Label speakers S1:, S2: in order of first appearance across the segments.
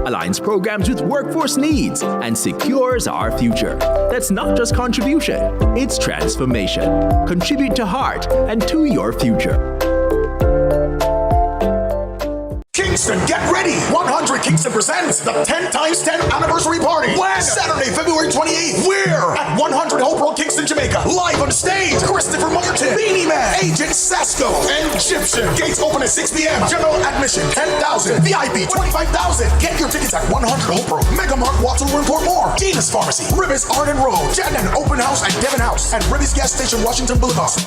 S1: aligns programs with workforce needs, and secures our future. That's not just contribution, it's transformation. Contribute to heart and to your future.
S2: Kingston, get ready! 100 Kingston presents the 10 times 10 anniversary party. When? Saturday, February 28th. We're at 100 Hope Road, Kingston, Jamaica. Live on stage, Christopher Martin, Beanie Man, Agent Sasko, and Egyptian. Gates open at 6 p.m. General admission, 10,000. VIP, 25,000. Get your tickets at 100 Hope Road. Megamark, Watson, Port Moore. Gina's Pharmacy, Ribis, Arden Road. Jannan, Open House at Devon House. And Ribis Gas Station, Washington Boulevard.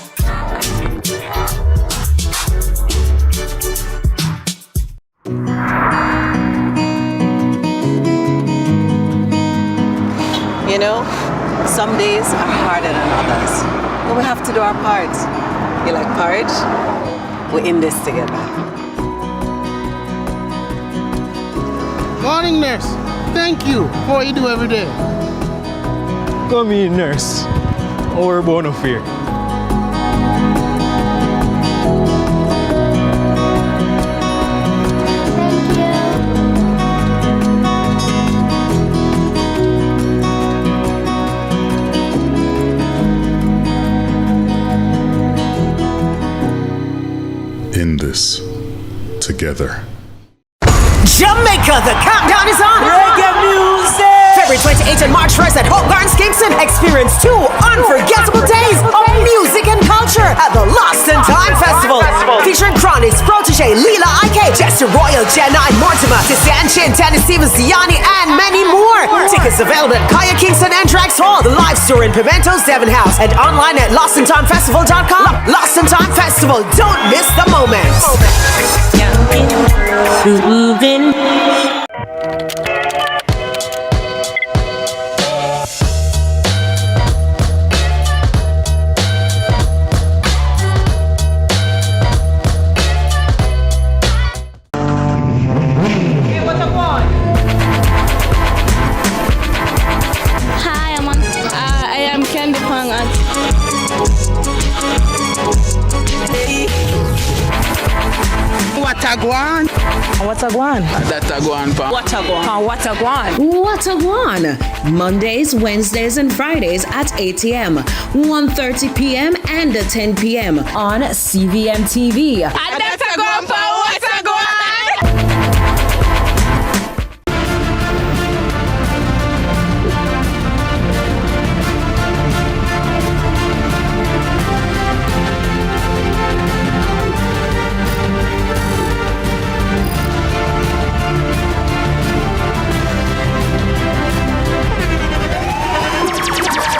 S3: You know, some days are harder than others, but we have to do our part. You like porridge? We're in this together.
S4: Morning, nurse. Thank you for what you do every day.
S5: Come in, nurse. Our bono fear.
S6: In this together.
S7: Jamaica, the countdown is on! Reggae music! February 28th and March 1st at Hope Gardens, Kingston. Experience 2 unforgettable days of music and culture at the Lost in Time Festival. Featuring Chronics, Protege, Leela Ike, Jester Royal, Jenna and Mortimer, Tisanchin, Dennis Stevens, Ziani, and many more. Tickets available at Kaya Kingston and Drax Hall, the live store in Pimento's Devon House, and online at lostintimefestival.com. Lost in Time Festival, don't miss the moment. Moving.
S8: Watagwan. Mondays, Wednesdays, and Fridays at 8 a.m., 1:30 p.m., and 10 p.m. on CVM TV.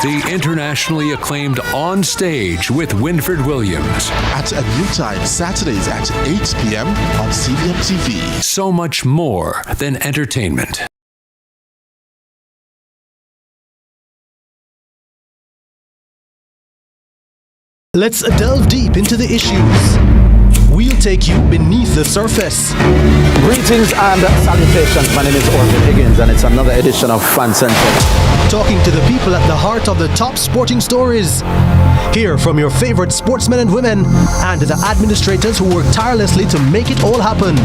S9: The internationally acclaimed On Stage with Winfred Williams.
S10: At a new time, Saturdays at 8 p.m. on CVM TV.
S9: So much more than entertainment.
S11: Let's delve deep into the issues. We'll take you beneath the surface.
S12: Greetings and salutations. My name is Orville Higgins, and it's another edition of Fan Center.
S11: Talking to the people at the heart of the top sporting stories. Hear from your favorite sportsmen and women and the administrators who work tirelessly to make it all happen.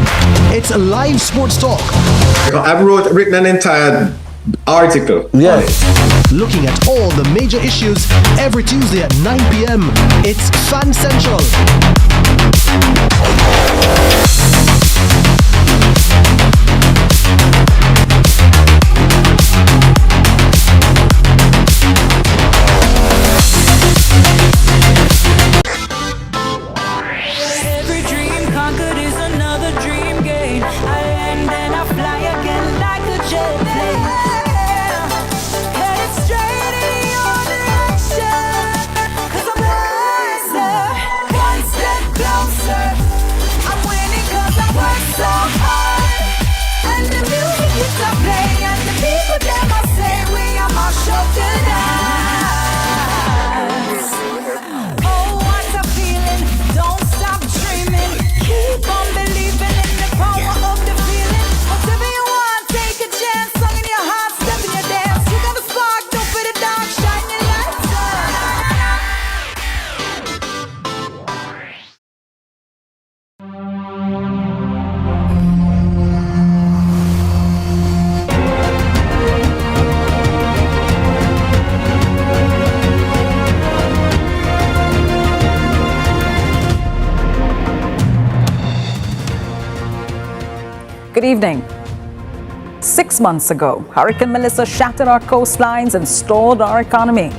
S11: It's live sports talk.
S13: I've written an entire article.
S12: Yeah.
S11: Looking at all the major issues every Tuesday at 9 p.m. It's Fan Central.
S14: Every dream conquered is another dream gained. I land and I fly again like a jet plane. Headed straight in your direction, 'cause I'm wiser, one step closer. I'm winning 'cause I work so hard. And the music hits I play, and the people them I say we are my show tonight. Oh, what a feeling! Don't stop dreaming. Keep on believing in the power of the feeling. Whatever you want, take a chance. Song in your heart, step in your dance. You got a spark, don't put it down. Shine your lights
S15: Good evening. 6 months ago, Hurricane Melissa shattered our coastlines and stalled our economy.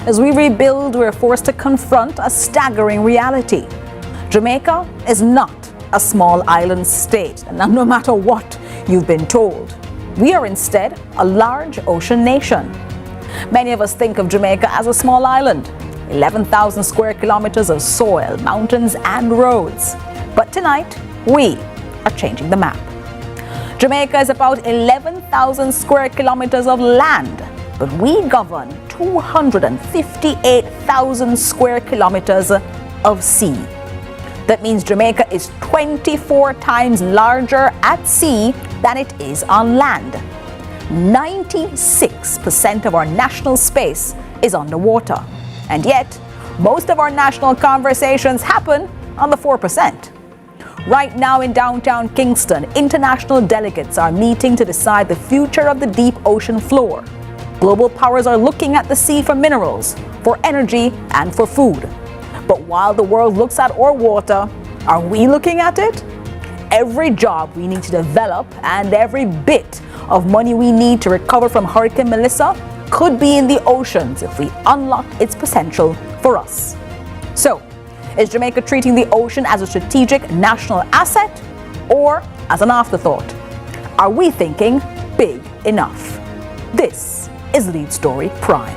S15: As we rebuild, we're forced to confront a staggering reality. Jamaica is not a small island state, and no matter what you've been told. We are instead a large ocean nation. Many of us think of Jamaica as a small island, 11,000 square kilometers of soil, mountains, and roads. But tonight, we are changing the map. Jamaica is about 11,000 square kilometers of land, but we govern 258,000 square kilometers of sea. That means Jamaica is 24 times larger at sea than it is on land. 96% of our national space is underwater. And yet, most of our national conversations happen on the 4%. Right now in downtown Kingston, international delegates are meeting to decide the future of the deep ocean floor. Global powers are looking at the sea for minerals, for energy, and for food. But while the world looks at our water, are we looking at it? Every job we need to develop and every bit of money we need to recover from Hurricane Melissa could be in the oceans if we unlock its potential for us. So, is Jamaica treating the ocean as a strategic national asset or as an afterthought? Are we thinking big enough? This is Lead Story Prime.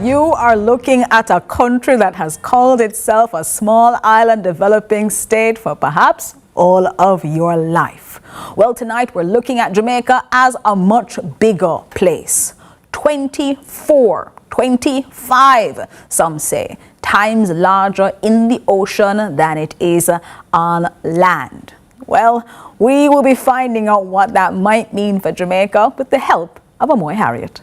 S15: You are looking at a country that has called itself a small island developing state for perhaps all of your life. Well, tonight we're looking at Jamaica as a much bigger place. 24, 25, some say, times larger in the ocean than it is on land. Well, we will be finding out what that might mean for Jamaica with the help of Amoy Harriet.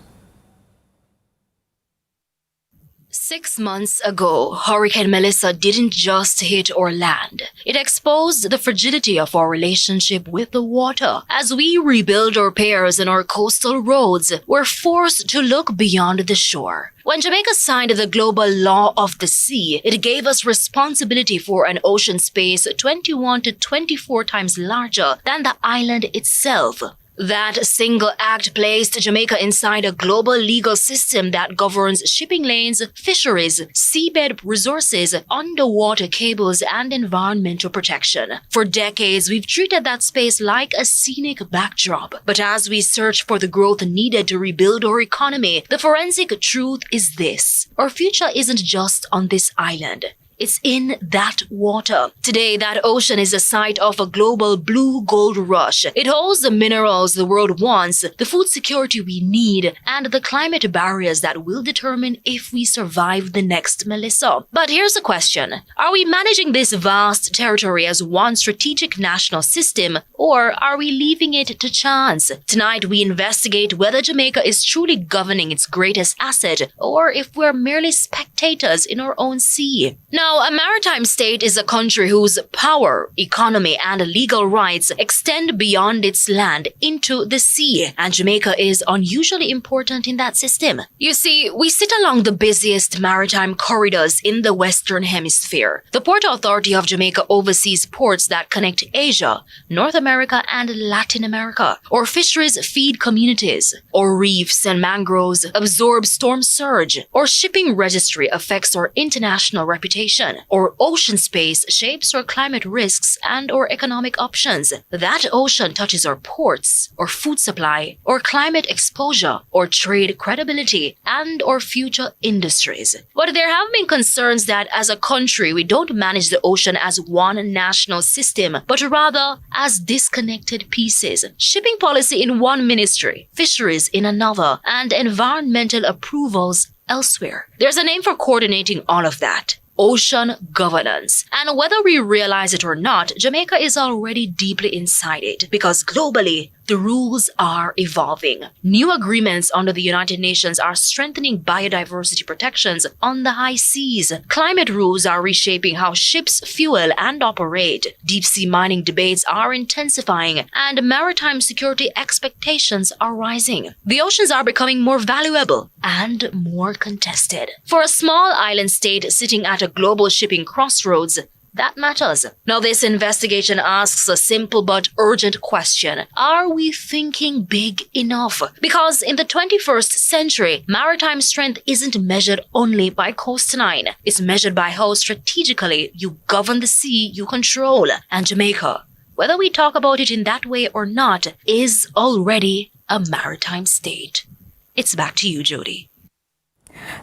S16: 6 months ago, Hurricane Melissa didn't just hit our land. It exposed the fragility of our relationship with the water. As we rebuild our piers and our coastal roads, we're forced to look beyond the shore. When Jamaica signed the Global Law of the Sea, it gave us responsibility for an ocean space 21 to 24 times larger than the island itself. That single act placed Jamaica inside a global legal system that governs shipping lanes, fisheries, seabed resources, underwater cables, and environmental protection. For decades, we've treated that space like a scenic backdrop. But as we search for the growth needed to rebuild our economy, the forensic truth is this: our future isn't just on this island. It's in that water. Today, that ocean is the site of a global blue gold rush. It holds the minerals the world wants, the food security we need, and the climate barriers that will determine if we survive the next Melissa. But here's a question. Are we managing this vast territory as one strategic national system, or are we leaving it to chance? Tonight, we investigate whether Jamaica is truly governing its greatest asset, or if we're merely spectators in our own sea. Now, a maritime state is a country whose power, economy, and legal rights extend beyond its land into the sea, and Jamaica is unusually important in that system. You see, we sit along the busiest maritime corridors in the Western Hemisphere. The Port Authority of Jamaica oversees ports that connect Asia, North America, and Latin America. Our fisheries feed communities. Our reefs and mangroves absorb storm surge. Our shipping registry affects our international reputation. Or ocean space shapes our climate risks and our economic options. That ocean touches our ports, our food supply, our climate exposure, our trade credibility, and our future industries. But there have been concerns that as a country, we don't manage the ocean as one national system, but rather as disconnected pieces. Shipping policy in one ministry, fisheries in another, and environmental approvals elsewhere. There's a name for coordinating all of that: ocean governance. And whether we realize it or not, Jamaica is already deeply inside it, because globally, the rules are evolving. New agreements under the United Nations are strengthening biodiversity protections on the high seas. Climate rules are reshaping how ships fuel and operate. Deep-sea mining debates are intensifying, and maritime security expectations are rising. The oceans are becoming more valuable and more contested. For a small island state sitting at a global shipping crossroads, that matters. Now, this investigation asks a simple but urgent question. Are we thinking big enough? Because in the 21st century, maritime strength isn't measured only by coastline. It's measured by how strategically you govern the sea you control. And Jamaica, whether we talk about it in that way or not, is already a maritime state. It's back to you, Jody.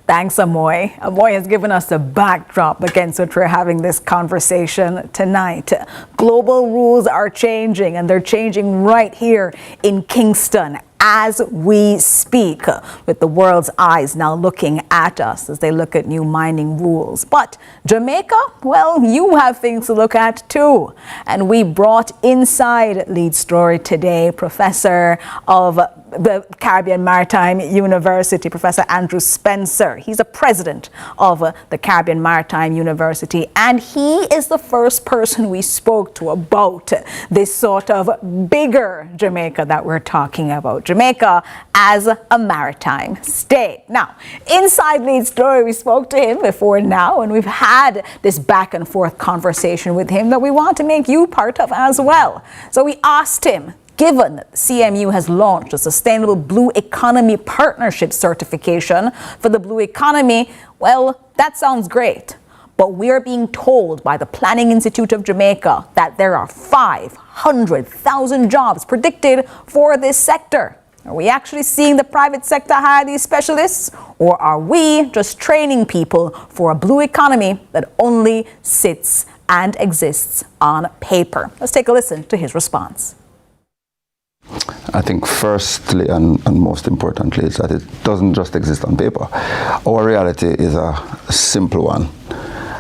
S15: Thanks, Amoy. Amoy has given us a backdrop against which we're having this conversation tonight. Global rules are changing, and they're changing right here in Kingston as we speak, with the world's eyes now looking at us as they look at new mining rules. But Jamaica, well, you have things to look at too. And we brought inside Lead Story today Professor of the Caribbean Maritime University, Professor Andrew Spencer. He's a president of the Caribbean Maritime University, and he is the first person we spoke to about this sort of bigger Jamaica that we're talking about. Jamaica as a maritime state. Now, inside Lead Story, we spoke to him before now, and we've had this back and forth conversation with him that we want to make you part of as well. So we asked him, given that CMU has launched a Sustainable Blue Economy Partnership certification for the blue economy, well, that sounds great. But we are being told by the Planning Institute of Jamaica that there are 500,000 jobs predicted for this sector. Are we actually seeing the private sector hire these specialists? Or are we just training people for a blue economy that only sits and exists on paper? Let's take a listen to his response.
S12: I think firstly and most importantly is that it doesn't just exist on paper. Our reality is a simple one.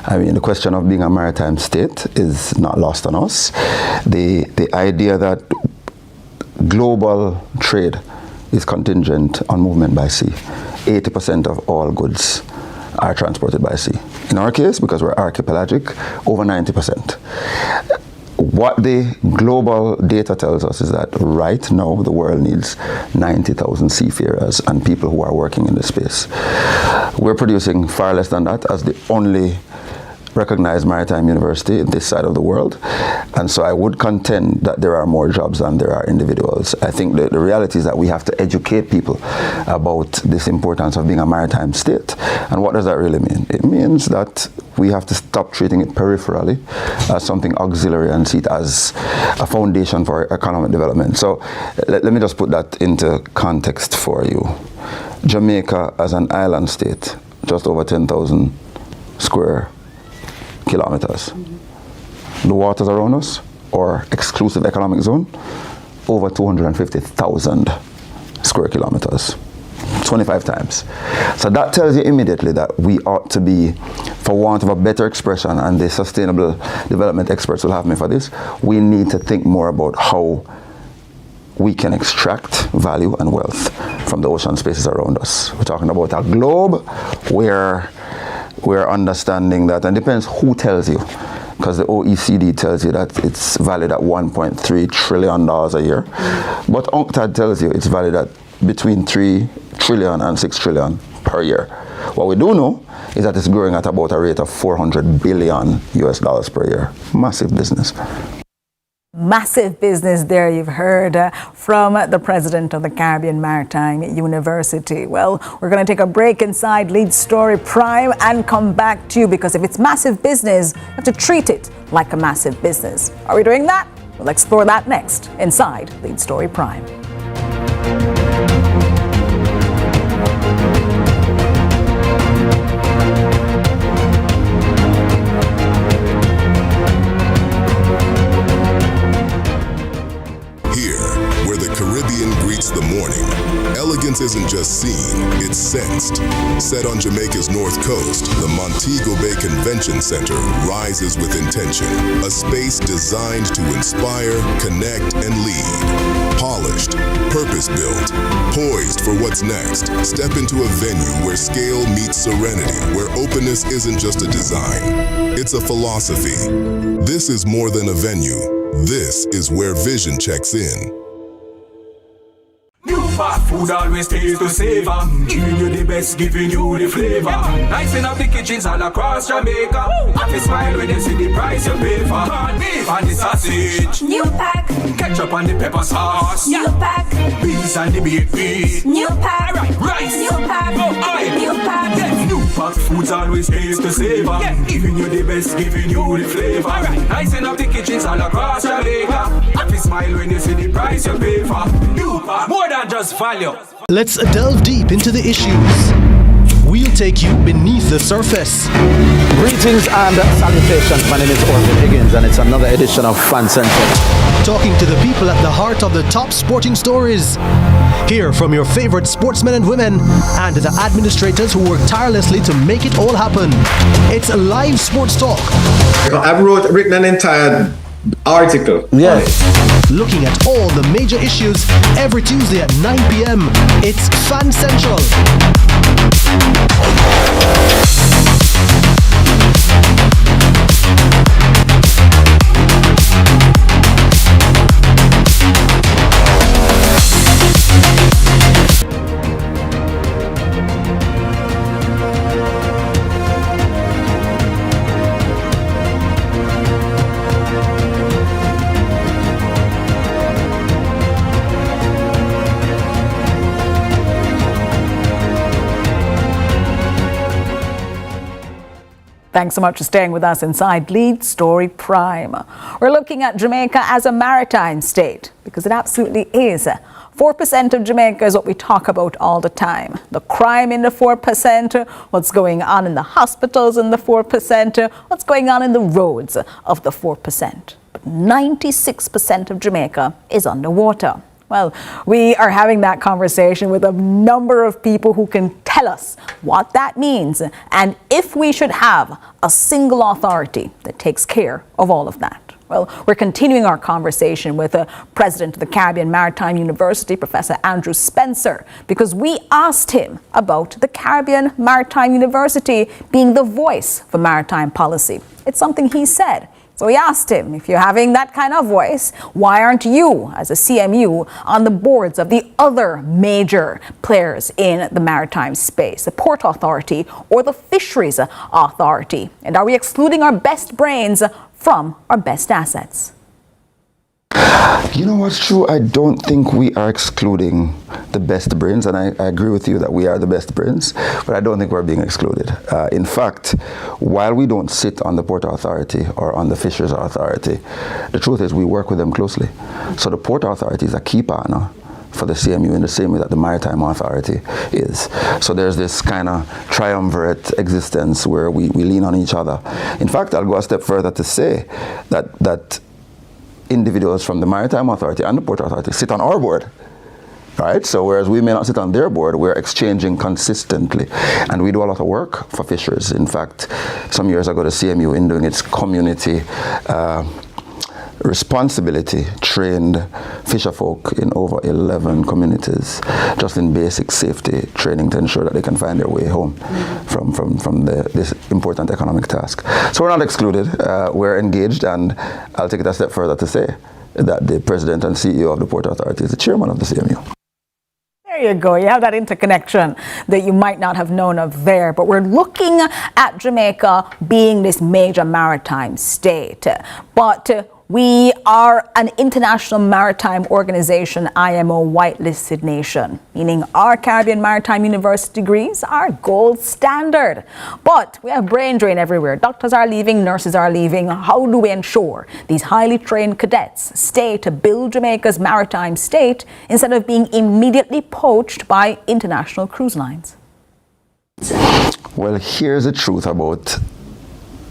S12: I mean, the question of being a maritime state is not lost on us. The idea that global trade is contingent on movement by sea. 80% of all goods are transported by sea. In our case, because we're archipelagic, over 90%. What the global data tells us is that right now the world needs 90,000 seafarers and people who are working in the space. We're producing far less than that as the only recognized maritime university in this side of the world. And so I would contend that there are more jobs than there are individuals. I think the reality is that we have to educate people about this importance of being a maritime state. And what does that really mean? It means that we have to stop treating it peripherally as something auxiliary and see it as a foundation for economic development. So let me just put that into context for you. Jamaica as an island state, just over 10,000 square kilometers. The waters around us, or exclusive economic zone, over 250,000 square kilometers, 25 times. So that tells you immediately that we ought to be, for want of a better expression, and the sustainable development experts will have me for this, we need to think more about how we can extract value and wealth from the ocean spaces around us. We're talking about a globe where we're understanding that, and it depends who tells you, because the OECD tells you that it's valued at $1.3 trillion a year, but UNCTAD tells you it's valued at between 3 trillion and 6 trillion per year. What we do know is that it's growing at about a rate of $400 billion US per year. Massive business.
S15: Massive business there, you've heard from the president of the Caribbean Maritime University. Well, we're going to take a break inside Lead Story Prime and come back to you, because if it's massive business, you have to treat it like a massive business. Are we doing that? We'll explore that next inside Lead Story Prime.
S17: The morning. Elegance is isn't just seen, it's sensed. Set on Jamaica's north coast, the Montego Bay Convention Center rises with intention. A space designed to inspire, connect, and lead. Polished, purpose-built, poised for what's next. Step into a venue where scale meets serenity, where openness isn't just a design, it's a philosophy. This is more than a venue. This is where vision checks in.
S18: New fast food always tastes to savor. Giving you the best, giving you the flavor. Nicing up the kitchens all across Jamaica. Happy smile when you see the price you pay for. Corned beef and the sausage. New pack. Ketchup and the pepper sauce. New pack. Beans and the baked meat. New pack. Rice. New pack. No oil. New pack. Yes, new pack foods always tastes to savor. Giving you the best, giving you the flavor. Nicing up the kitchens all across Jamaica. Happy smile when you see the price you pay for. New pack. More than just value.
S11: Let's delve deep into the issues. We'll take you beneath the surface.
S19: Greetings and salutations. My name is Orville Higgins and it's another edition of Fan Central.
S11: Talking to the people at the heart of the top sporting stories. Hear from your favorite sportsmen and women and the administrators who work tirelessly to make it all happen. It's live sports talk.
S13: I've written an entire article.
S11: Yes. Looking at all the major issues every Tuesday at 9 p.m. It's Fan Central.
S15: Thanks so much for staying with us inside Lead Story Prime. We're looking at Jamaica as a maritime state because it absolutely is. 4% of Jamaica is what we talk about all the time. The crime in the 4%, what's going on in the hospitals in the 4%, what's going on in the roads of the 4%. But 96% of Jamaica is underwater. Well, we are having that conversation with a number of people who can tell us what that means and if we should have a single authority that takes care of all of that. Well, we're continuing our conversation with the president of the Caribbean Maritime University, Professor Andrew Spencer, because we asked him about the Caribbean Maritime University being the voice for maritime policy. It's something he said. So we asked him, if you're having that kind of voice, why aren't you, as a CMU, on the boards of the other major players in the maritime space, the Port Authority or the Fisheries Authority? And are we excluding our best brains from our best assets?
S12: You know what's true? I don't think we are excluding the best brains, and I agree with you that we are the best brains, but I don't think we're being excluded. In fact, while we don't sit on the Port Authority or on the Fisheries Authority, the truth is we work with them closely. So the Port Authority is a key partner for the CMU in the same way that the Maritime Authority is. So there's this kind of triumvirate existence where we lean on each other. In fact, I'll go a step further to say that individuals from the Maritime Authority and the Port Authority sit on our board, right? So whereas we may not sit on their board, we're exchanging consistently. And we do a lot of work for fisheries. In fact, some years ago, the CMU, in doing its community responsibility, trained fisherfolk in over 11 communities, just in basic safety training to ensure that they can find their way home from this important economic task. So we're not excluded, we're engaged, and I'll take it a step further to say that the president and CEO of the Port Authority is the chairman of the CMU.
S15: There you go. You have that interconnection that you might not have known of there. But we're looking at Jamaica being this major maritime state. But we are an international maritime organization, IMO whitelisted nation, meaning our Caribbean Maritime University degrees are gold standard. But we have brain drain everywhere. Doctors are leaving, nurses are leaving. How do we ensure these highly trained cadets stay to build Jamaica's maritime state instead of being immediately poached by international cruise lines?
S12: Well, here's the truth about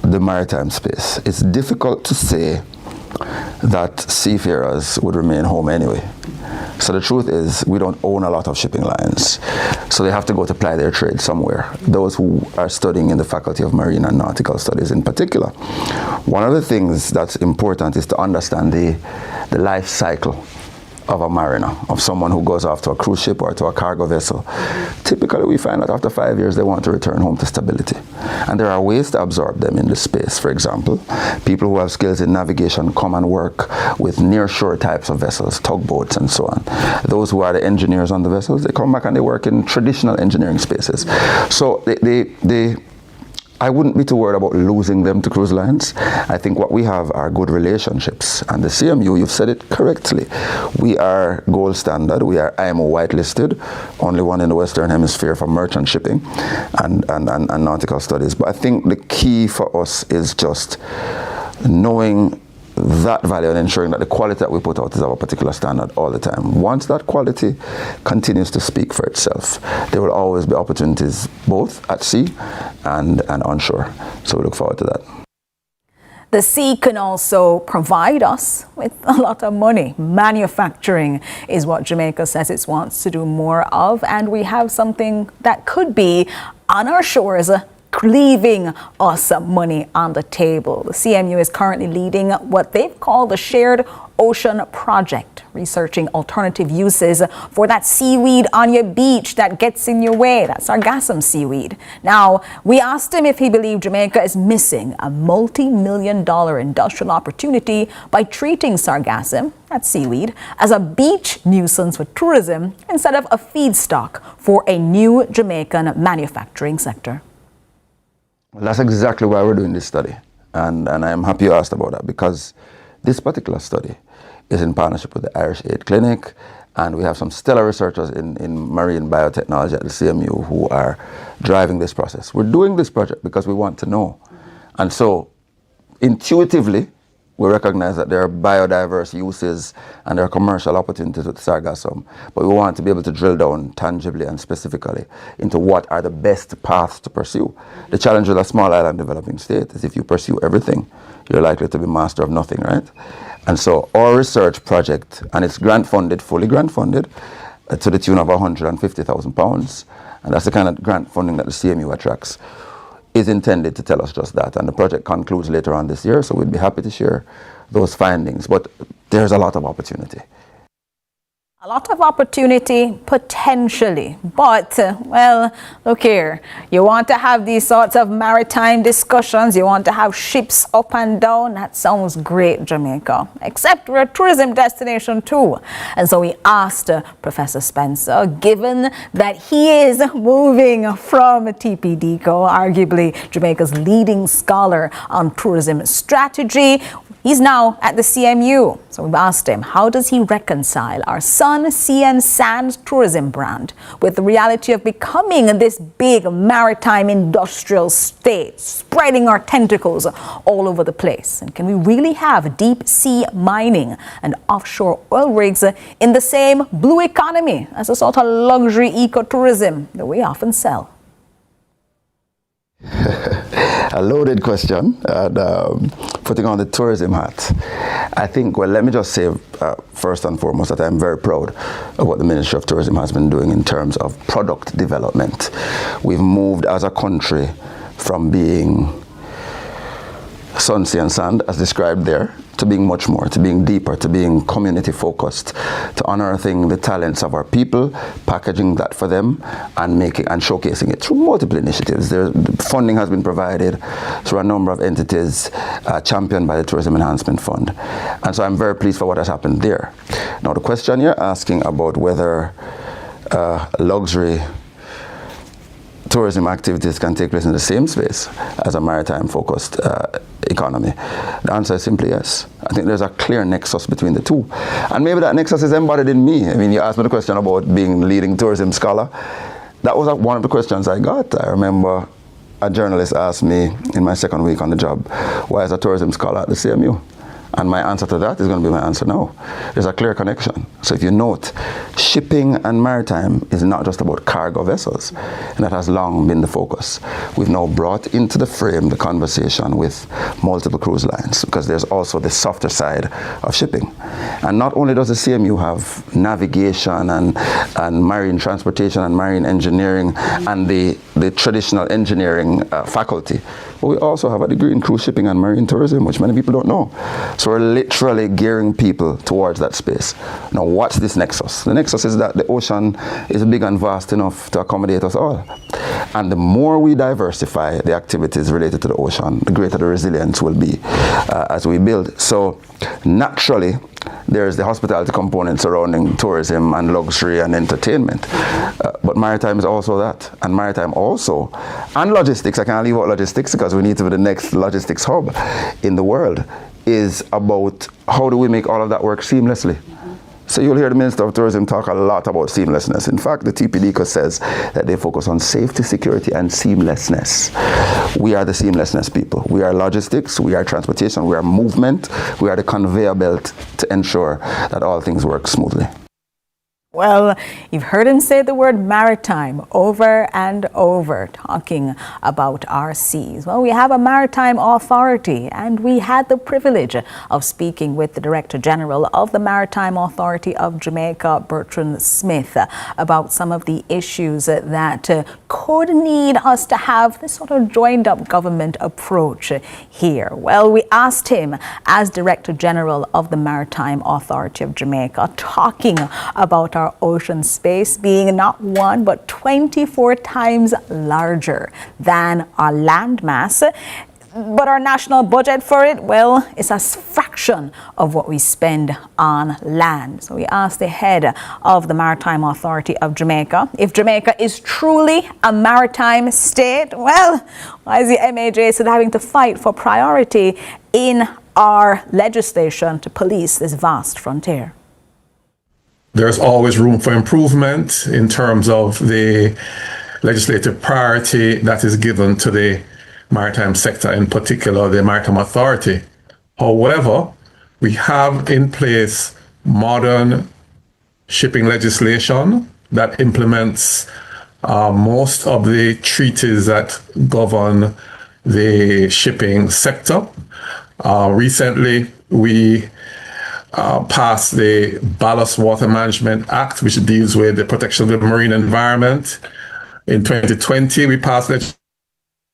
S12: the maritime space. It's difficult to say that seafarers would remain home anyway. So the truth is, we don't own a lot of shipping lines. So they have to go to ply their trade somewhere. Those who are studying in the Faculty of Marine and Nautical Studies in particular. One of the things that's important is to understand the life cycle of a mariner, of someone who goes off to a cruise ship or to a cargo vessel. Typically, we find that after 5 years, they want to return home to stability. And there are ways to absorb them in the space. For example, people who have skills in navigation come and work with near-shore types of vessels, tugboats and so on. Those who are the engineers on the vessels, they come back and they work in traditional engineering spaces. So I wouldn't be too worried about losing them to cruise lines. I think what we have are good relationships. And the CMU, you've said it correctly. We are gold standard. We are IMO whitelisted, only one in the Western Hemisphere for merchant shipping and nautical studies. But I think the key for us is just knowing that value and ensuring that the quality that we put out is of a particular standard all the time. Once that quality continues to speak for itself, there will always be opportunities both at sea and onshore. So we look forward to that.
S15: The sea can also provide us with a lot of money. Manufacturing is what Jamaica says it wants to do more of, and we have something that could be on our shores leaving us money on the table. The CMU is currently leading what they've called the Shared Ocean Project, researching alternative uses for that seaweed on your beach that gets in your way, that sargassum seaweed. Now, we asked him if he believed Jamaica is missing a multi-million-dollar industrial opportunity by treating sargassum, that seaweed, as a beach nuisance for tourism instead of a feedstock for a new Jamaican manufacturing sector.
S12: Well, that's exactly why we're doing this study. And I'm happy you asked about that, because this particular study is in partnership with the Irish Aid Clinic, and we have some stellar researchers in marine biotechnology at the CMU who are driving this process. We're doing this project because we want to know. And so, intuitively, we recognize that there are biodiverse uses and there are commercial opportunities with sargassum, but we want to be able to drill down tangibly and specifically into what are the best paths to pursue. The challenge with a small island developing state is if you pursue everything, you're likely to be master of nothing, right? And so our research project, and it's grant funded, fully grant funded, to the tune of £150,000, and that's the kind of grant funding that the CMU attracts, is intended to tell us just that. And the project concludes later on this year, so we'd be happy to share those findings. But there's a lot of opportunity.
S15: A lot of opportunity, potentially, but, well, look here, you want to have these sorts of maritime discussions, you want to have ships up and down, that sounds great, Jamaica, except we're a tourism destination too. And so we asked Professor Spencer, given that he is moving from TPDCO, arguably Jamaica's leading scholar on tourism strategy, he's now at the CMU. So we've asked him, how does he reconcile our sun, sea and sand tourism brand with the reality of becoming this big maritime industrial state, spreading our tentacles all over the place? And can we really have deep sea mining and offshore oil rigs in the same blue economy as a sort of luxury ecotourism that we often sell?
S12: A loaded question, putting on the tourism hat. I think, well, let me just say first and foremost that I'm very proud of what the Ministry of Tourism has been doing in terms of product development. We've moved as a country from being sun, sea and sand, as described there, to being much more, to being deeper, to being community focused, to unearthing the talents of our people, packaging that for them, and showcasing it through multiple initiatives. Funding has been provided through a number of entities championed by the Tourism Enhancement Fund. And so I'm very pleased for what has happened there. Now the question you're asking about whether luxury tourism activities can take place in the same space as a maritime-focused economy? The answer is simply yes. I think there's a clear nexus between the two. And maybe that nexus is embodied in me. I mean, you asked me the question about being leading tourism scholar. That was one of the questions I got. I remember a journalist asked me in my second week on the job, why is a tourism scholar at the CMU? And my answer to that is going to be my answer no. There's a clear connection. So if you note, shipping and maritime is not just about cargo vessels, and that has long been the focus. We've now brought into the frame the conversation with multiple cruise lines, because there's also the softer side of shipping. And not only does the CMU have navigation and marine transportation and marine engineering and the traditional engineering faculty, but we also have a degree in cruise shipping and marine tourism, which many people don't know. So we're literally gearing people towards that space. Now, what's this nexus? The nexus is that the ocean is big and vast enough to accommodate us all. And the more we diversify the activities related to the ocean, the greater the resilience will be as we build. So naturally, there's the hospitality component surrounding tourism and luxury and entertainment. But maritime is also that. And maritime also, and logistics, I can't leave out logistics because we need to be the next logistics hub in the world, is about how do we make all of that work seamlessly. So you'll hear the Minister of Tourism talk a lot about seamlessness. In fact, the TPDCO says that they focus on safety, security, and seamlessness. We are the seamlessness people. We are logistics, we are transportation, we are movement, we are the conveyor belt to ensure that all things work smoothly.
S15: Well, you've heard him say the word maritime over and over, talking about our seas. Well, we have a maritime authority, and we had the privilege of speaking with the Director General of the Maritime Authority of Jamaica, Bertrand Smith, about some of the issues that could need us to have this sort of joined-up government approach here. Well, we asked him, as Director General of the Maritime Authority of Jamaica, talking about our ocean space being not 1 but 24 times larger than our land mass. But our national budget for it, well, it's a fraction of what we spend on land. So we asked the head of the Maritime Authority of Jamaica if Jamaica is truly a maritime state. Well, why is the MAJ still having to fight for priority in our legislation to police this vast frontier?
S20: There's always room for improvement in terms of the legislative priority that is given to the maritime sector, in particular the Maritime Authority. However, we have in place modern shipping legislation that implements most of the treaties that govern the shipping sector. Recently, we passed the Ballast Water Management Act, which deals with the protection of the marine environment. In 2020, we passed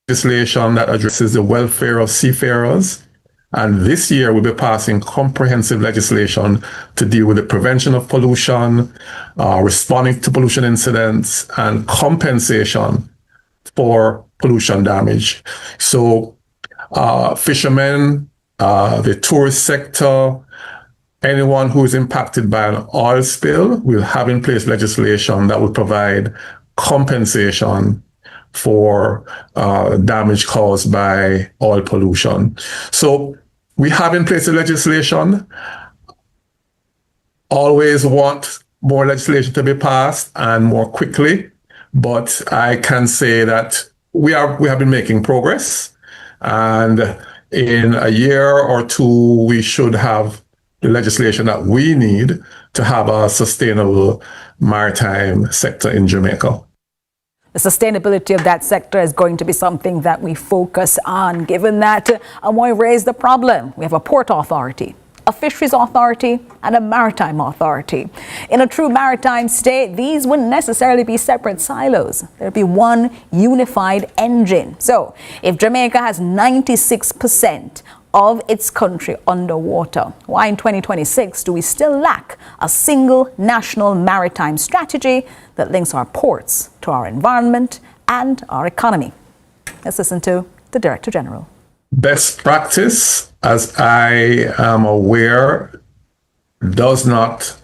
S20: legislation that addresses the welfare of seafarers. And this year, we'll be passing comprehensive legislation to deal with the prevention of pollution, responding to pollution incidents, and compensation for pollution damage. So fishermen, the tourist sector, anyone who is impacted by an oil spill will have in place legislation that will provide compensation for damage caused by oil pollution. So we have in place the legislation. Always want more legislation to be passed and more quickly, but I can say that we have been making progress, and in a year or two we should have the legislation that we need to have a sustainable maritime sector in Jamaica.
S15: The sustainability of that sector is going to be something that we focus on, given that Amoy raised the problem. We have a port authority, a fisheries authority, and a maritime authority. In a true maritime state, these wouldn't necessarily be separate silos. There'd be one unified engine. So if Jamaica has 96% of its country underwater, why in 2026 do we still lack a single national maritime strategy that links our ports to our environment and our economy? Let's listen to the Director General.
S20: Best practice, as I am aware, does not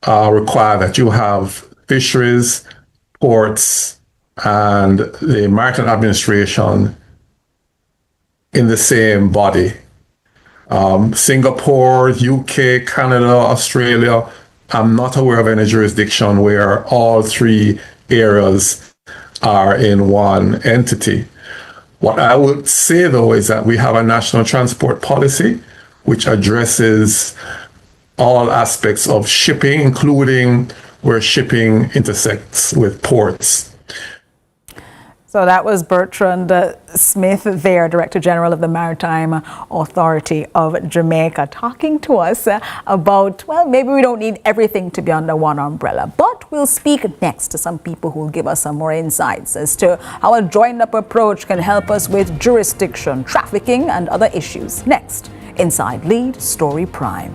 S20: require that you have fisheries, ports, and the maritime administration in the same body. Singapore, UK, Canada, Australia, I'm not aware of any jurisdiction where all three areas are in one entity. What I would say, though, is that we have a national transport policy which addresses all aspects of shipping, including where shipping intersects with ports.
S15: So that was Bertrand Smith there, Director General of the Maritime Authority of Jamaica, talking to us about, well, maybe we don't need everything to be under one umbrella, but we'll speak next to some people who will give us some more insights as to how a joined-up approach can help us with jurisdiction, trafficking, and other issues. Next, Inside Lead Story Prime.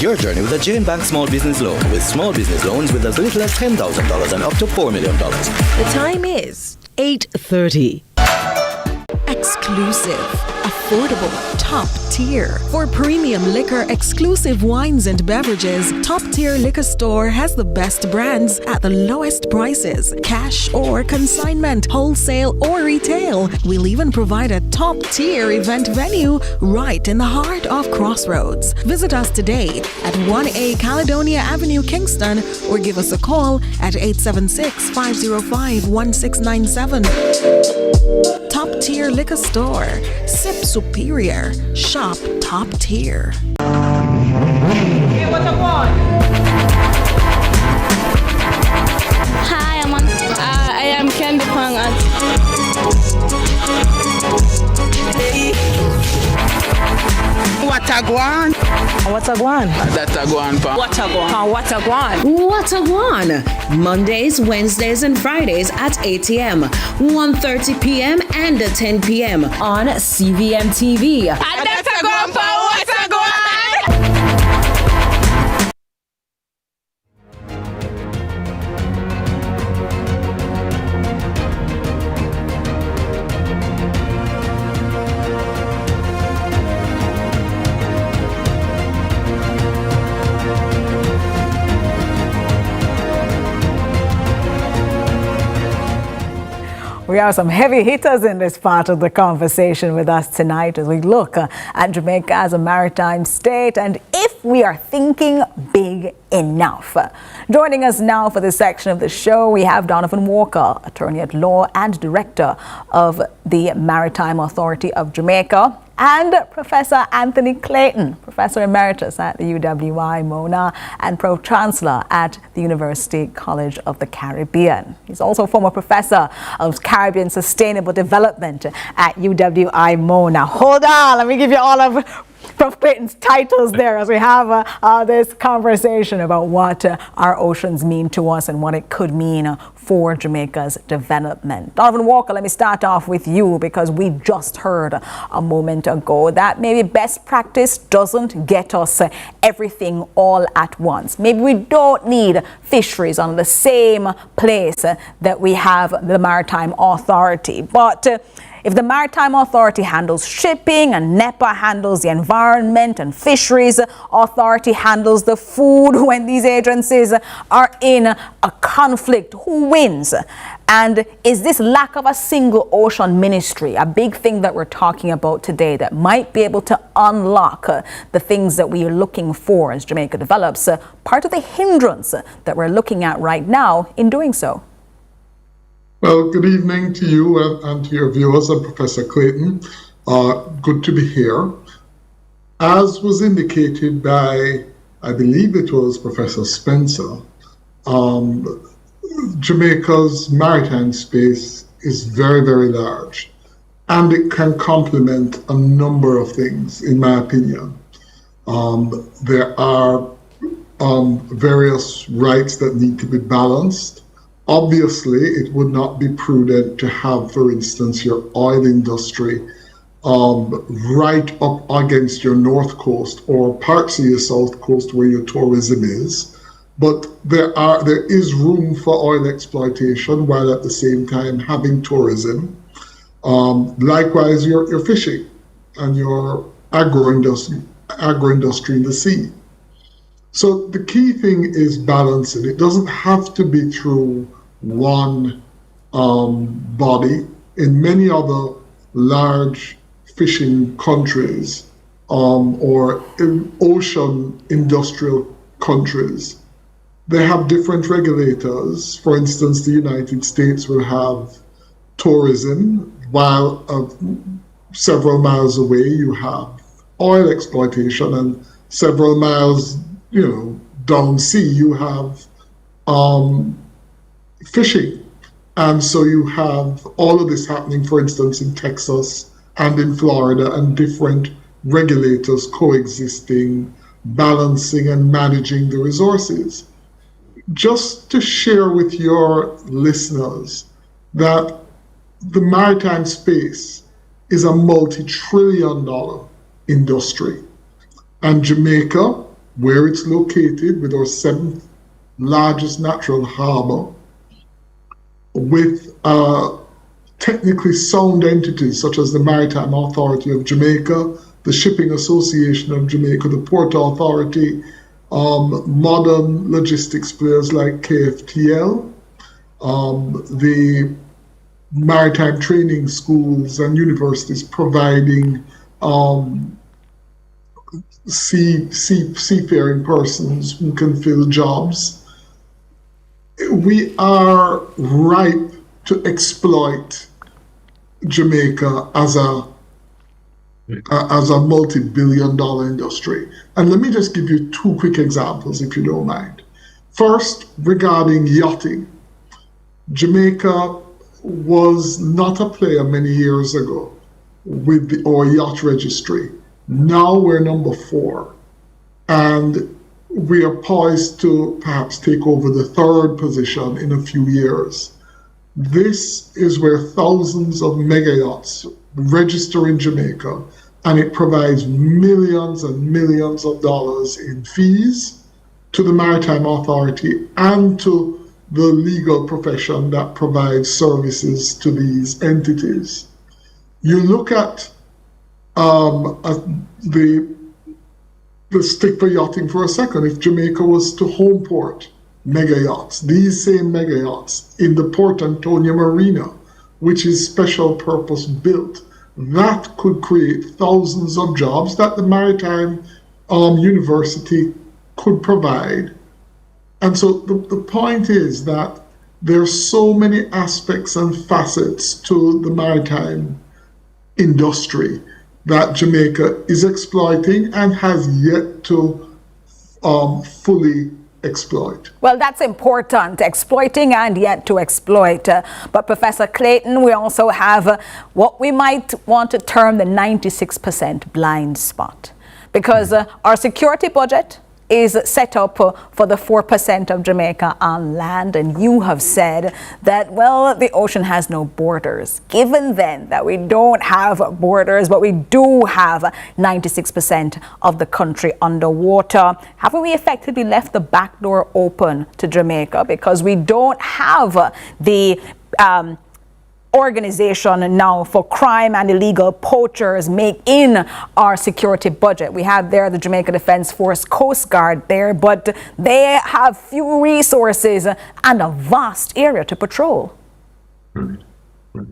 S21: Your journey with a Jane Bank Small Business Loan, with small business loans with as little as $10,000 and up to $4 million.
S22: The time is 8:30. Exclusive, affordable, top tier. For premium liquor, exclusive wines and beverages, Top Tier Liquor Store has the best brands at the lowest prices. Cash or consignment, wholesale or retail. We'll even provide a top tier event venue right in the heart of Crossroads. Visit us today at 1A Caledonia Avenue, Kingston, or give us a call at 876-505-1697. Top Tier Liquor Store. Sip superior. Shop top tier.
S23: Hey, what I want? Hi, I am Candy Pang.
S4: What a guan?
S7: What a guan?
S4: That a guan pa.
S23: What a guan?
S7: What a guan? What a guan? Mondays, Wednesdays, and Fridays at 8 a.m., 1:30 p.m., and 10 p.m. on CVM TV.
S23: That's a guan pa. What a guan?
S15: We have some heavy hitters in this part of the conversation with us tonight as we look at Jamaica as a maritime state and if we are thinking big enough. Joining us now for this section of the show, we have Donovan Walker, attorney at law and director of the Maritime Authority of Jamaica, and Professor Anthony Clayton, Professor Emeritus at the UWI Mona and Pro-Chancellor at the University College of the Caribbean. He's also former Professor of Caribbean Sustainable Development at UWI Mona. Hold on, let me give you all of Prof. Clayton's titles there as we have this conversation about what our oceans mean to us and what it could mean for Jamaica's development. Donovan Walker, let me start off with you because we just heard a moment ago that maybe best practice doesn't get us everything all at once. Maybe we don't need fisheries on the same place that we have the Maritime Authority, but if the Maritime Authority handles shipping and NEPA handles the environment and fisheries authority handles the food, when these agencies are in a conflict, who wins? And is this lack of a single ocean ministry a big thing that we're talking about today that might be able to unlock the things that we are looking for as Jamaica develops, part of the hindrance that we're looking at right now in doing so?
S24: Well, good evening to you and to your viewers and Professor Clayton. Good to be here. As was indicated by, I believe it was Professor Spencer, Jamaica's maritime space is very, very large, and it can complement a number of things, in my opinion. There are various rights that need to be balanced. Obviously, it would not be prudent to have, for instance, your oil industry right up against your north coast or parts of your south coast where your tourism is. But there is room for oil exploitation while at the same time having tourism. Likewise, your fishing and your agro-industry in the sea. So the key thing is balancing. It doesn't have to be through one body. In many other large fishing countries or in ocean industrial countries, They have different regulators. For instance, the United States will have tourism, while several miles away you have oil exploitation, and several miles, down sea you have fishing. And so you have all of this happening, for instance, in Texas and in Florida, and different regulators coexisting, balancing and managing the resources. Just to share with your listeners that the maritime space is a multi-trillion-dollar industry. And Jamaica, where it's located with our 7th largest natural harbor, with technically sound entities such as the Maritime Authority of Jamaica, the Shipping Association of Jamaica, the Port Authority, modern logistics players like KFTL, the maritime training schools and universities providing seafaring persons who can fill jobs. We are ripe to exploit Jamaica as a multi-billion-dollar industry. And let me just give you 2 quick examples, if you don't mind. First, regarding yachting. Jamaica was not a player many years ago with our yacht registry. Now we're number 4. And we are poised to perhaps take over the 3rd position in a few years. This is where thousands of mega yachts register in Jamaica, and it provides millions and millions of dollars in fees to the Maritime Authority and to the legal profession that provides services to these entities. You look at the stick for yachting for a second. If Jamaica was to home port mega yachts, these same mega yachts in the Port Antonio Marina, which is special purpose built, that could create thousands of jobs that the Maritime University could provide. And so the point is that there's so many aspects and facets to the maritime industry that Jamaica is exploiting and has yet to fully exploit.
S15: Well, that's important, exploiting and yet to exploit. But Professor Clayton, we also have what we might want to term the 96% blind spot. Because our security budget is set up for the 4% of Jamaica on land, and you have said that, well, the ocean has no borders. Given then that we don't have borders, but we do have 96% of the country underwater, haven't we effectively left the back door open to Jamaica because we don't have the organization now for crime and illegal poachers make in our security budget? We have there the Jamaica Defence Force Coast Guard there, but they have few resources and a vast area to patrol.
S1: Right.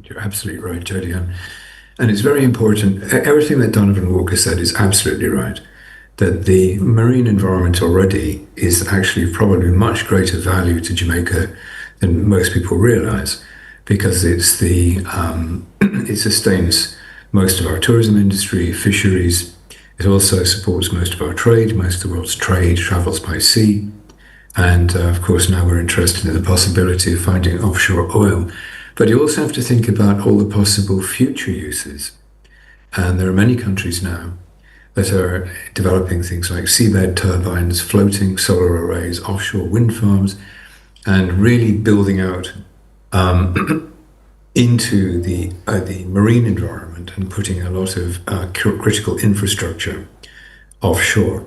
S1: You're absolutely right, Jody. And it's very important. Everything that Donovan Walker said is absolutely right. That the marine environment already is actually probably much greater value to Jamaica than most people realize, because it's it sustains most of our tourism industry, fisheries. It also supports most of our trade. Most of the world's trade travels by sea. And of course, now we're interested in the possibility of finding offshore oil. But you also have to think about all the possible future uses. And there are many countries now that are developing things like seabed turbines, floating solar arrays, offshore wind farms, and really building out into the marine environment and putting a lot of critical infrastructure offshore.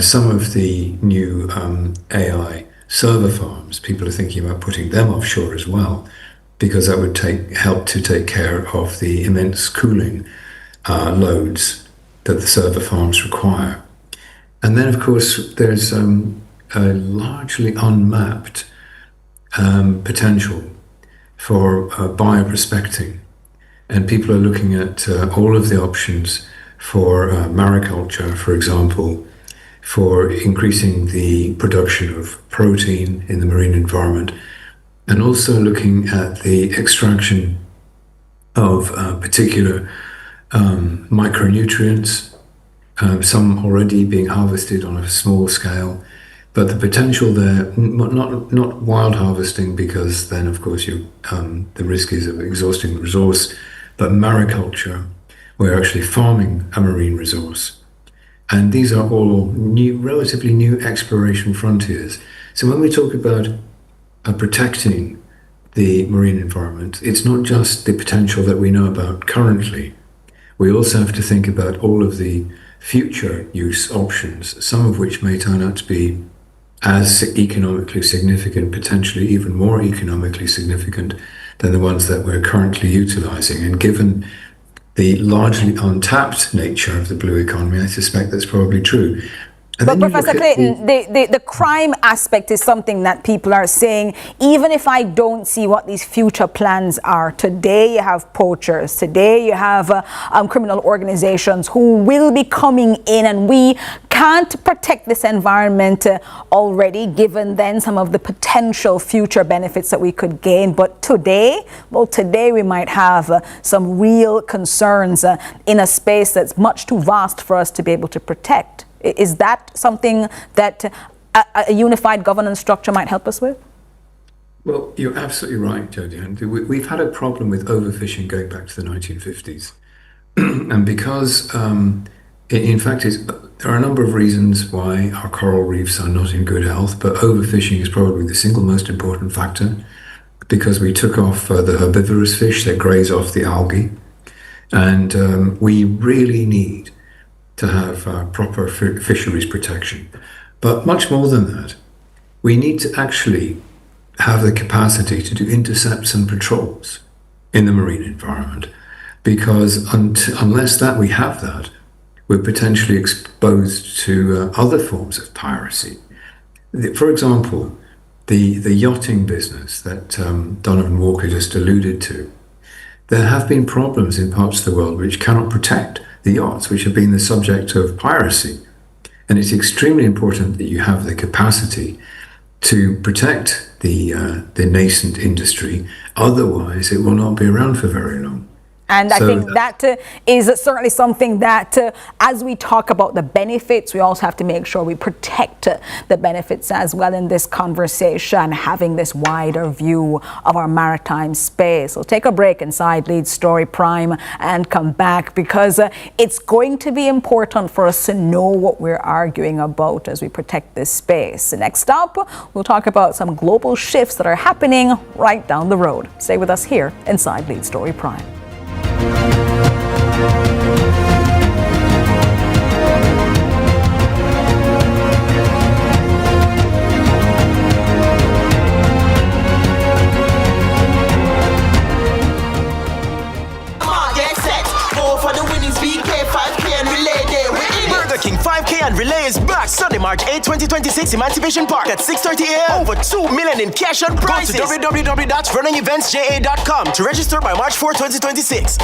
S1: Some of the new AI server farms, people are thinking about putting them offshore as well, because that would help to take care of the immense cooling loads that the server farms require. And then, of course, there's a largely unmapped potential for bioprospecting, and people are looking at all of the options for mariculture, for example, for increasing the production of protein in the marine environment, and also looking at the extraction of particular micronutrients, some already being harvested on a small scale, but the potential there, not wild harvesting, because then of course the risk is of exhausting the resource, but mariculture, we're actually farming a marine resource. And these are all relatively new exploration frontiers. So when we talk about protecting the marine environment, it's not just the potential that we know about currently. We also have to think about all of the future use options, some of which may turn out to be as economically significant, potentially even more economically significant than the ones that we're currently utilizing. And given the largely untapped nature of the blue economy, I suspect that's probably true.
S15: But Professor Clayton, the crime aspect is something that people are saying, even if I don't see what these future plans are, today you have poachers, today you have criminal organizations who will be coming in, and we can't protect this environment already, given then some of the potential future benefits that we could gain. But today we might have some real concerns in a space that's much too vast for us to be able to protect. Is that something that a unified governance structure might help us with?
S1: Well, you're absolutely right, Jodie. And we've had a problem with overfishing going back to the 1950s. And because, in fact, there are a number of reasons why our coral reefs are not in good health, but overfishing is probably the single most important factor, because we took off the herbivorous fish that graze off the algae. And we really need to have proper fisheries protection. But much more than that, we need to actually have the capacity to do intercepts and patrols in the marine environment, because unless we have that, we're potentially exposed to other forms of piracy. For example, the yachting business that Donovan Walker just alluded to, there have been problems in parts of the world which cannot protect the yachts, which have been the subject of piracy. And it's extremely important that you have the capacity to protect the nascent industry. Otherwise, it will not be around for very long.
S15: And I think that is certainly something that, as we talk about the benefits, we also have to make sure we protect the benefits as well in this conversation, having this wider view of our maritime space. We'll take a break inside Lead Story Prime and come back, because it's going to be important for us to know what we're arguing about as we protect this space. Next up, we'll talk about some global shifts that are happening right down the road. Stay with us here inside Lead Story Prime.
S21: King 5K and Relay is back Sunday, March 8, 2026, Emancipation Park at 6:30 a.m. Over $2 million in cash and prizes. Go to www.runningeventsja.com to register by March 4, 2026.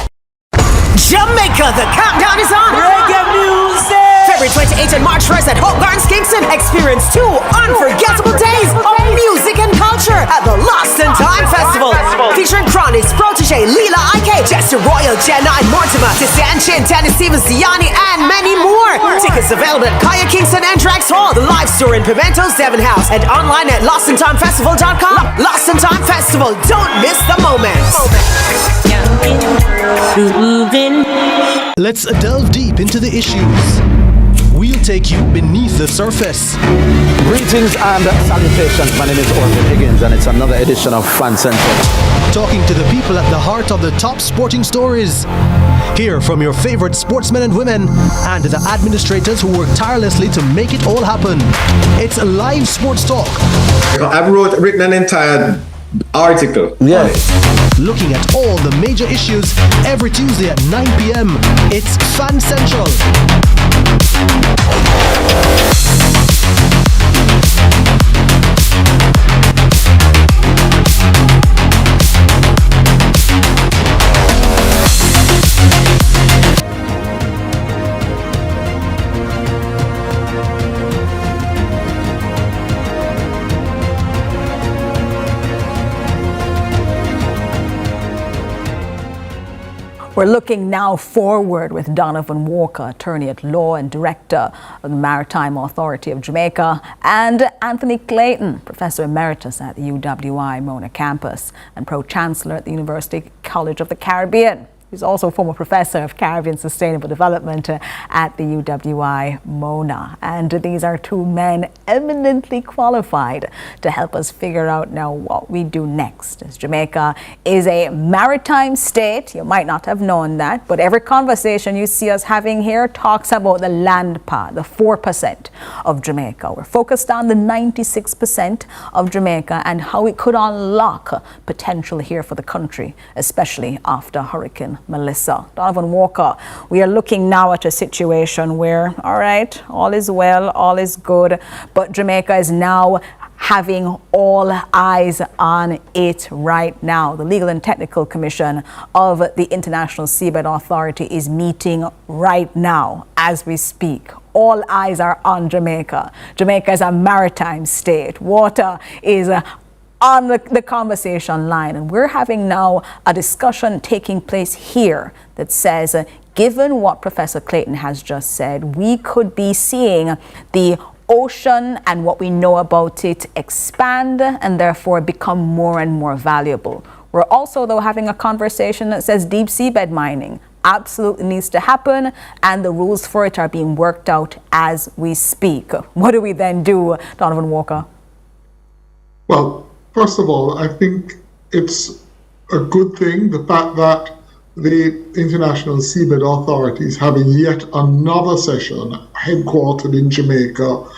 S7: Jamaica, the countdown is on. Reggae music. February 28th and March 1st at Hope Gardens, Kingston. Experience 2 unforgettable days of music and culture at the Lost in Time Festival. Featuring Chronics, Protege, Leela IK, Jester Royal, Jenna and Mortimer, Tisanchin, Dennis Stevens, Ziani, and many more. Tickets available at Kaya Kingston and Drax Hall, the live store in Pimento's Devon House, and online at lostintimefestival.com. Lost in Time Festival. Don't miss the moment.
S11: Let's delve deep into the issues. We'll take you beneath the surface.
S19: Greetings and salutations. My name is Orville Higgins, and it's another edition of Fan Center.
S11: Talking to the people at the heart of the top sporting stories. Hear from your favorite sportsmen and women and the administrators who work tirelessly to make it all happen. It's live sports talk.
S13: I've written an entire article.
S11: Yeah. Looking at all the major issues every Tuesday at 9 p.m. It's Fan Central.
S15: We're looking now forward with Donovan Walker, attorney at law and director of the Maritime Authority of Jamaica, and Anthony Clayton, professor emeritus at the UWI Mona campus and pro-chancellor at the University College of the Caribbean. He's also a former professor of Caribbean Sustainable Development at the UWI Mona. And these are two men eminently qualified to help us figure out now what we do next. As Jamaica is a maritime state, you might not have known that, but every conversation you see us having here talks about the land part, the 4% of Jamaica. We're focused on the 96% of Jamaica and how it could unlock potential here for the country, especially after Hurricane Melissa. Donovan Walker, we are looking now at a situation where, all right, all is well, all is good, but Jamaica is now having all eyes on it right now. The Legal and Technical Commission of the International Seabed Authority is meeting right now as we speak. All eyes are on Jamaica. Jamaica is a maritime state. Water is on the conversation line, and we're having now a discussion taking place here that says, given what Professor Clayton has just said, we could be seeing the ocean and what we know about it expand and therefore become more and more valuable. We're also, though, having a conversation that says deep seabed mining absolutely needs to happen, and the rules for it are being worked out as we speak. What do we then do, Donovan Walker?
S24: Well, first of all, I think it's a good thing, the fact that the International Seabed Authority is having yet another session headquartered in Jamaica,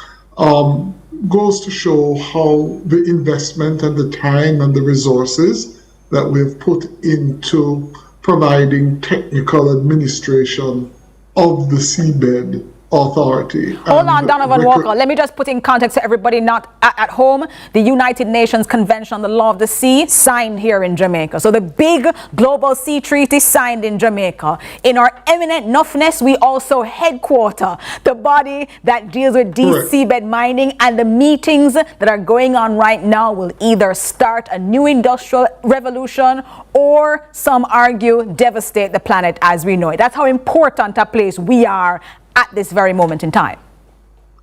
S24: goes to show how the investment and the time and the resources that we've put into providing technical administration of the Seabed Authority.
S15: Hold on, Donovan Walker. Let me just put in context to everybody not at home. The United Nations Convention on the Law of the Sea signed here in Jamaica. So the big global sea treaty signed in Jamaica. In our eminent enoughness, we also headquarter the body that deals with deep seabed mining, and the meetings that are going on right now will either start a new industrial revolution or, some argue, devastate the planet as we know it. That's how important a place we are at this very moment in time.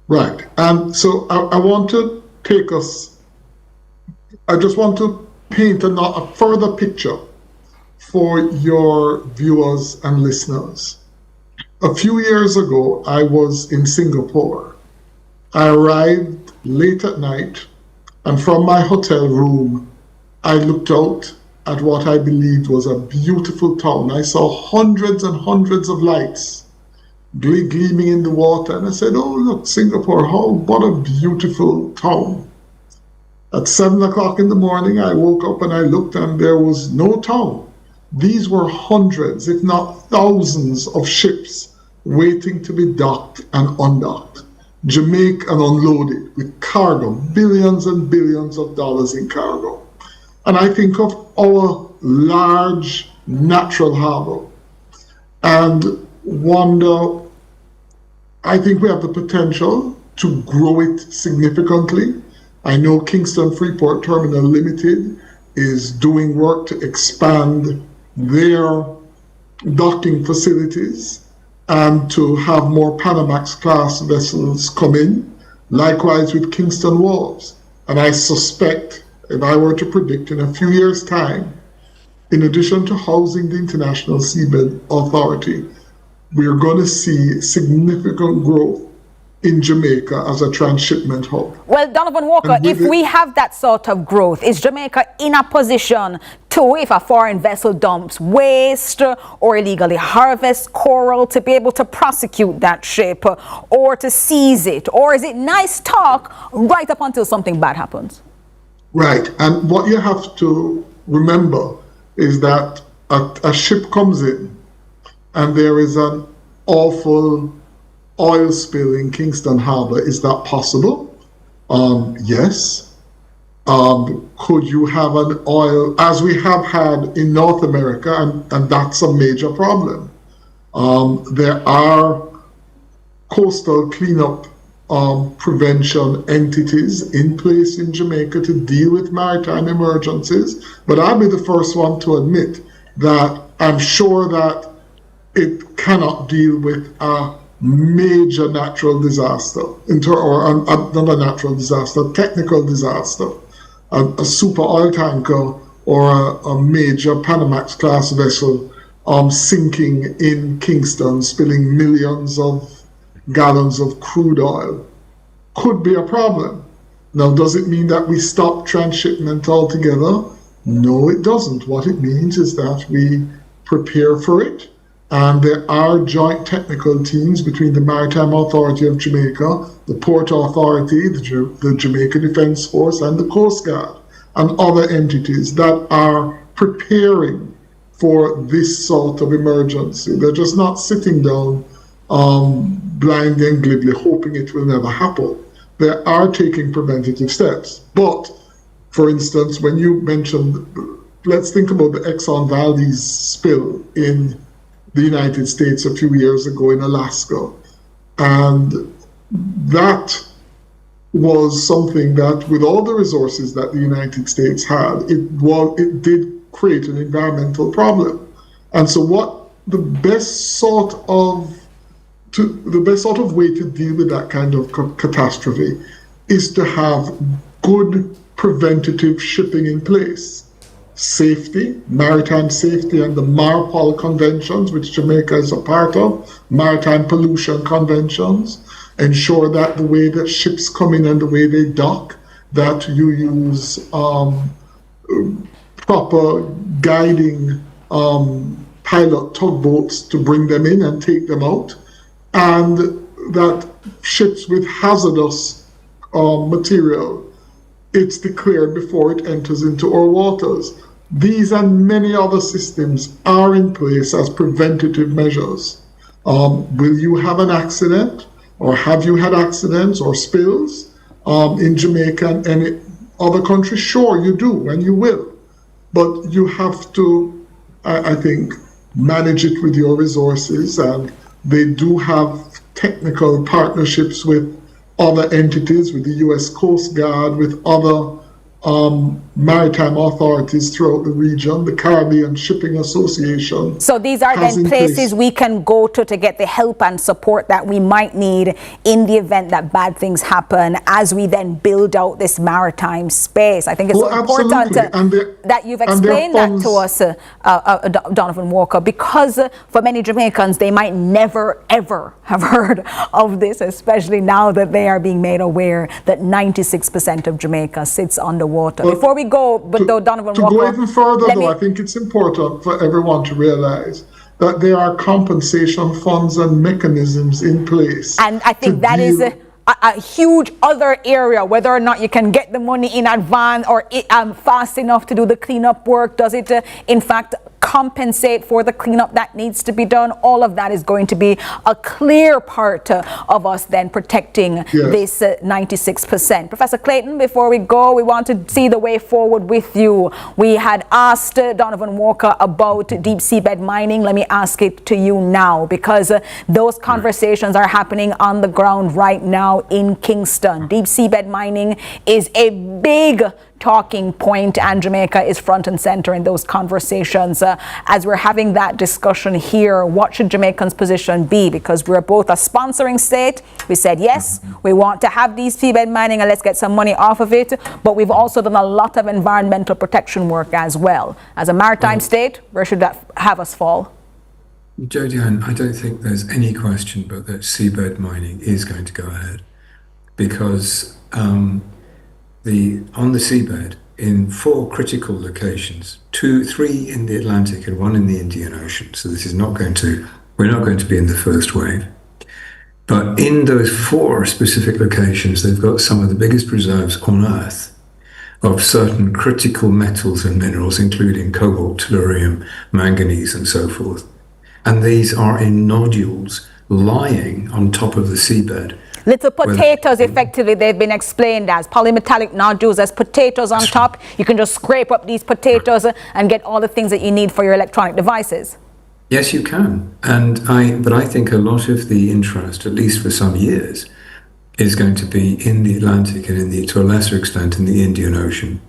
S24: Right. So I want to take us, I just want to paint a further picture for your viewers and listeners. A few years ago, I was in Singapore. I arrived late at night, and from my hotel room, I looked out at what I believed was a beautiful town. I saw hundreds and hundreds of lights gleaming in the water, and I said, oh look, Singapore, what a beautiful town. At 7 o'clock in the morning, I woke up and I looked, and there was no town. These were hundreds, if not thousands, of ships waiting to be docked and undocked, Jamaica and unloaded with cargo, billions and billions of dollars in cargo. And I think of our large natural harbor and wonder, I think we have the potential to grow it significantly. I know Kingston Freeport Terminal Limited is doing work to expand their docking facilities and to have more Panamax class vessels come in. Likewise with Kingston Wharves. And I suspect, if I were to predict, in a few years' time, in addition to housing the International Seabed Authority, we are going to see significant growth in Jamaica as a transshipment hub.
S15: Well, Donovan Walker, if we have that sort of growth, is Jamaica in a position to, if a foreign vessel dumps waste or illegally harvests coral, to be able to prosecute that ship or to seize it? Or is it nice talk right up until something bad happens?
S24: Right. And what you have to remember is that a ship comes in and there is an awful oil spill in Kingston Harbor. Is that possible? Yes. Could you have an oil, as we have had in North America, and that's a major problem. There are coastal cleanup prevention entities in place in Jamaica to deal with maritime emergencies, but I'll be the first one to admit that I'm sure that it cannot deal with a major natural disaster, not a natural disaster, technical disaster, a super oil tanker or a major Panamax class vessel sinking in Kingston, spilling millions of gallons of crude oil, could be a problem. Now, does it mean that we stop transshipment altogether? No, it doesn't. What it means is that we prepare for it. And there are joint technical teams between the Maritime Authority of Jamaica, the Port Authority, the Jamaica Defence Force, and the Coast Guard, and other entities that are preparing for this sort of emergency. They're just not sitting down blindly and glibly hoping it will never happen. They are taking preventative steps. But, for instance, when you mentioned, let's think about the Exxon Valdez spill in the United States a few years ago in Alaska. And that was something that, with all the resources that the United States had, it did create an environmental problem. And so what the best sort of way to deal with that kind of catastrophe is to have good preventative shipping in place. Safety, maritime safety, and the MARPOL conventions, which Jamaica is a part of, maritime pollution conventions, ensure that the way that ships come in and the way they dock, that you use proper guiding pilot tugboats to bring them in and take them out, and that ships with hazardous material, it's declared before it enters into our waters. These and many other systems are in place as preventative measures. Will you have an accident, or have you had accidents or spills in Jamaica and any other country? Sure, you do, and you will. But you have to, I think, manage it with your resources, and they do have technical partnerships with other entities, with the U.S. Coast Guard, with other maritime authorities throughout the region, the Caribbean Shipping Association.
S15: So these are then places we can go to get the help and support that we might need in the event that bad things happen as we then build out this maritime space. I think it's so important that you've explained that to us, Donovan Walker, because for many Jamaicans, they might never, ever have heard of this, especially now that they are being made aware that 96% of Jamaica sits underwater. Before we go, Donovan Walker,
S24: go even further, I think it's important for everyone to realize that there are compensation funds and mechanisms in place.
S15: And I think that is a huge other area, whether or not you can get the money in advance or fast enough to do the cleanup work. Does it, in fact, compensate for the cleanup that needs to be done? All of that is going to be a clear part of us then protecting this 96%. Professor Clayton, before we go, we want to see the way forward with you. We had asked Donovan Walker about deep seabed mining. Let me ask it to you now, because those conversations are happening on the ground right now in Kingston. Deep seabed mining is a big talking point, and Jamaica is front and center in those conversations. As we're having that discussion here, what should Jamaicans' position be? Because we're both a sponsoring state. We said, yes, we want to have these seabed mining and let's get some money off of it. But we've also done a lot of environmental protection work as well. As a maritime state, where should that have us fall?
S1: Jodianne, I don't think there's any question but that seabed mining is going to go ahead, because on the seabed, in 4 critical locations, 3 in the Atlantic and 1 in the Indian Ocean. So this is we're not going to be in the first wave. But in those 4 specific locations, they've got some of the biggest reserves on Earth of certain critical metals and minerals, including cobalt, tellurium, manganese, and so forth. And these are in nodules lying on top of the seabed.
S15: Little potatoes, effectively, they've been explained as polymetallic nodules, as potatoes on top. You can just scrape up these potatoes and get all the things that you need for your electronic devices.
S1: Yes, you can. But I think a lot of the interest, at least for some years, is going to be in the Atlantic and to a lesser extent in the Indian Ocean.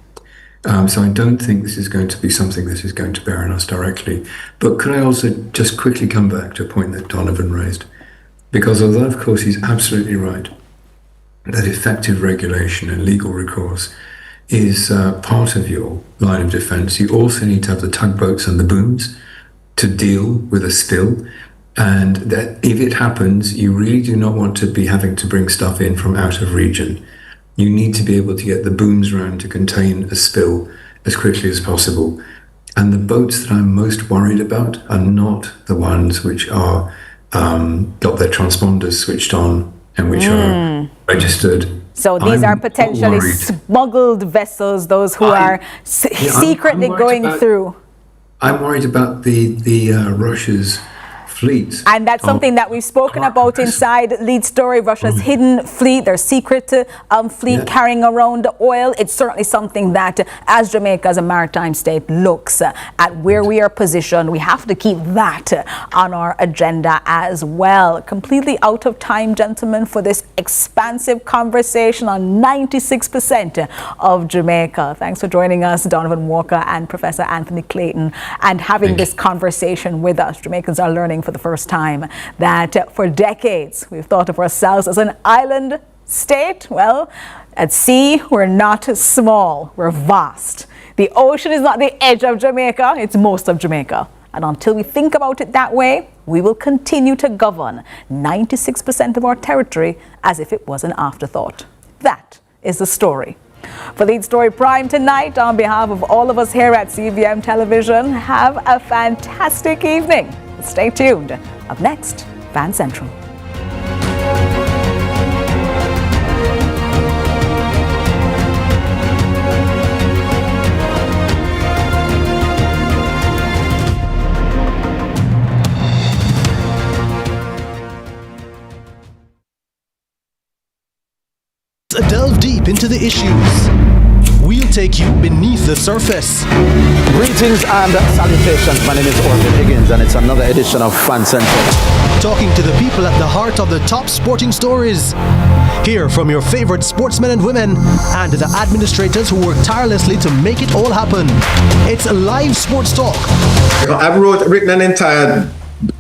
S1: So I don't think this is going to be something that is going to bear on us directly. But could I also just quickly come back to a point that Donovan raised? Because although, of course, he's absolutely right that effective regulation and legal recourse is part of your line of defense, you also need to have the tugboats and the booms to deal with a spill. And that if it happens, you really do not want to be having to bring stuff in from out of region. You need to be able to get the booms around to contain a spill as quickly as possible. And the boats that I'm most worried about are not the ones which are got their transponders switched on and which are registered.
S15: So these are potentially smuggled vessels, those who are secretly going through.
S1: I'm worried about the Russia's fleet.
S15: And that's something that we've spoken about inside Lead Story, Russia's hidden fleet, their secret fleet carrying around oil. It's certainly something that, as Jamaica, as a maritime state, looks at where we are positioned. We have to keep that on our agenda as well. Completely out of time, gentlemen, for this expansive conversation on 96% of Jamaica. Thanks for joining us, Donovan Walker and Professor Anthony Clayton, and having this conversation with us. Jamaicans are learning for the first time that for decades we've thought of ourselves as an island state. Well, at sea we're not small, we're vast. The ocean is not the edge of Jamaica, it's most of Jamaica. And until we think about it that way, we will continue to govern 96% of our territory as if it was an afterthought. That is the story. For Lead Story Prime tonight, on behalf of all of us here at CVM Television, have a fantastic evening. Stay tuned. Up next, Fan Central.
S11: Delve deep into the issues. We'll take you beneath the surface.
S19: Greetings and salutations. My name is Orville Higgins, and it's another edition of Fan Central.
S11: Talking to the people at the heart of the top sporting stories. Hear from your favorite sportsmen and women and the administrators who work tirelessly to make it all happen. It's live sports talk.
S13: I've written an entire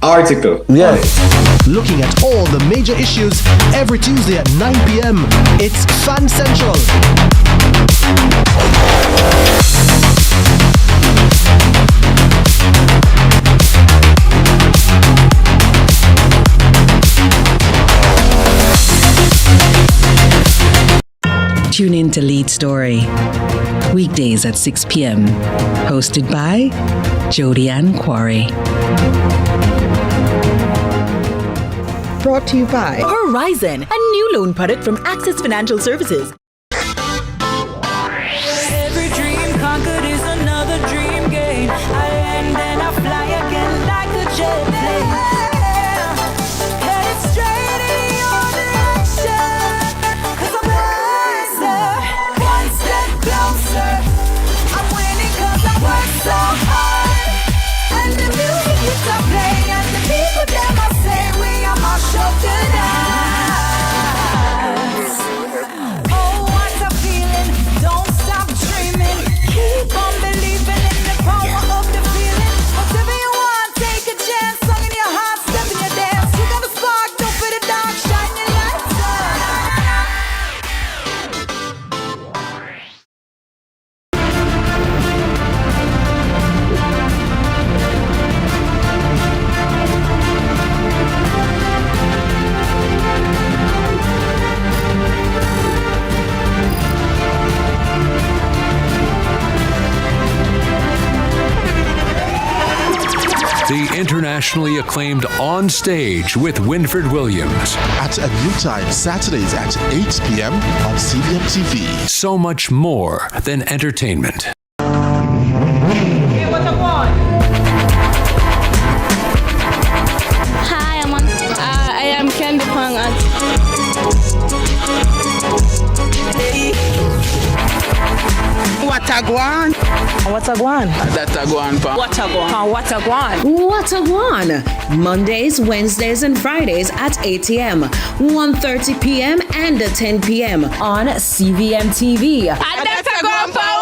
S13: article.
S11: Yes. Looking at all the major issues every Tuesday at 9 p.m. It's Fan Central.
S2: Tune in to Lead Story, weekdays at 6 p.m. Hosted by Jody Ann Quarry.
S3: Brought to you by Horizon, a new loan product from Access Financial Services.
S14: Every dream conquered is another dream gained. I land and I fly again like a jet plane. Headed straight in your direction, 'cause I'm wiser, one step closer. I'm winning 'cause I work so hard, and the music hits I play, and the people them I say we are my show tonight. Oh, what a feeling! Don't stop dreaming. Keep on believing in the power of the feeling. Whatever you want, take a chance. Song in your heart, step in your dance. You got a spark, don't put it down. Shine your lights
S9: The internationally acclaimed On Stage with Winfred Williams.
S10: At a new time, Saturdays at 8 p.m. on CVM TV.
S9: So much more than entertainment.
S23: Hey, what I want? Hi, I am Candy Pang at
S4: What a guan?
S3: What a guan?
S4: That a guan pa.
S23: What a guan?
S3: What a guan?
S8: What a Guan! Mondays, Wednesdays, and Fridays at 8 a.m., 1:30 p.m., and 10 p.m. on CVM TV.
S23: And that's a guan pa.